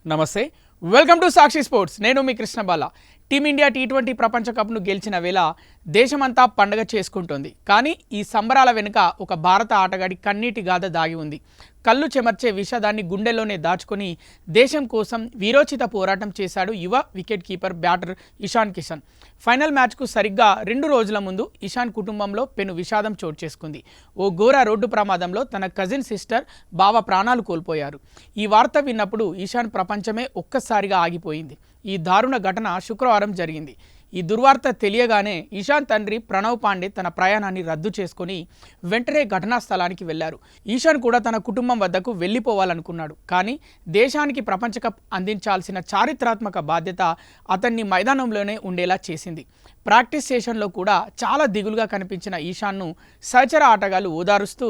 నమస్తే, welcome to Sakshi sports. నేను మీ కృష్ణ బాల. Team India T20 ప్రపంచ కప్ను గెలిచిన వేళ దేశమంతా పండగ చేసుకుంటోంది. కానీ ఈ సంబరాల వెనుక ఒక భారత ఆటగాడి కన్నీటి గాథ దాగి ఉంది. కళ్ళు చెమర్చే విషాదాన్ని గుండెల్లోనే దాచుకొని దేశం కోసం వీరోచిత పోరాటం చేశాడు యువ wicket keeper batter Ishan Kishan. Final మ్యాచ్కు సరిగ్గా 2 రోజుల ముందు ఇషాన్ కుటుంబంలో పెను విషాదం చోటు చేసుకుంది. ఓ ఘోర రోడ్డు ప్రమాదంలో తన కజిన్ సిస్టర్ బావ ప్రాణాలు కోల్పోయారు. ఈ వార్త విన్నప్పుడు ఇషాన్ ప్రపంచమే ఒక్కసారిగా ఆగిపోయింది. ఈ దారుణ ఘటన శుక్రవారం జరిగింది. ఈ దుర్వార్త తెలియగానే ఇషాన్ తండ్రి ప్రణవ్ పాండే తన ప్రయాణాన్ని రద్దు చేసుకుని వెంటనే ఘటనా స్థలానికి వెళ్లారు. ఇషాన్ కూడా తన కుటుంబం వద్దకు వెళ్ళిపోవాలనుకున్నాడు. కానీ దేశానికి ప్రపంచ కప్ అందించాల్సిన చారిత్రాత్మక బాధ్యత అతన్ని మైదానంలోనే ఉండేలా చేసింది. ప్రాక్టీస్ సెషన్లో కూడా చాలా దిగులుగా కనిపించిన ఇషాన్ను సహచర ఆటగాళ్లు ఓదారుస్తూ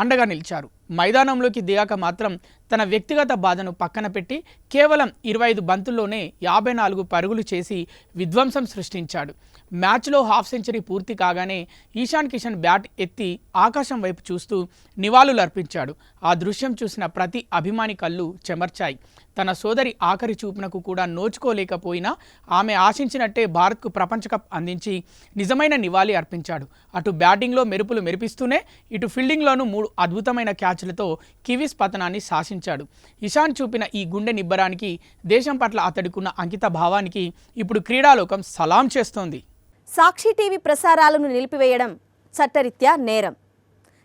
అండగా నిలిచారు. మైదానంలోకి దిగాక మాత్రం తన వ్యక్తిగత బాధను పక్కన పెట్టి కేవలం 25 బంతుల్లోనే 54 పరుగులు చేసి విధ్వంసం సృష్టించాడు. మ్యాచ్లో హాఫ్ సెంచరీ పూర్తి కాగానే ఇషాన్ కిషన్ బ్యాట్ ఎత్తి ఆకాశం వైపు చూస్తూ నివాళులర్పించాడు. ఆ దృశ్యం చూసిన ప్రతి అభిమాని కళ్ళు చెమర్చాయి. తన సోదరి ఆఖరి చూపునకు కూడా నోచుకోలేకపోయినా ఆమె ఆశించినట్టే భారత్కు ప్రపంచ కప్ అందించి నిజమైన నివాళి అర్పించాడు. అటు బ్యాటింగ్లో మెరుపులు మెరిపిస్తూనే ఇటు ఫీల్డింగ్లోనూ 3 అద్భుతమైన క్యాచ్లతో కివీస్ పతనాన్ని శాసించాడు. ఇషాన్ చూపిన ఈ గుండె నిబ్బరానికి, దేశం పట్ల అతడికున్న అంకిత భావానికి ఇప్పుడు క్రీడాలోకం సలాం చేస్తోంది. సాక్షి టీవీ ప్రసారాలను నిలిపివేయడం చట్టరీత్యా నేరం.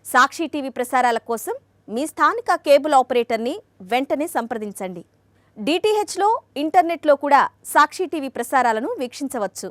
సాక్షి టీవీ ప్రసారాల కోసం మీ స్థానిక కేబుల్ ఆపరేటర్ని వెంటనే సంప్రదించండి. డిటిహెచ్లో, ఇంటర్నెట్లో కూడా సాక్షి టీవీ ప్రసారాలను వీక్షించవచ్చు.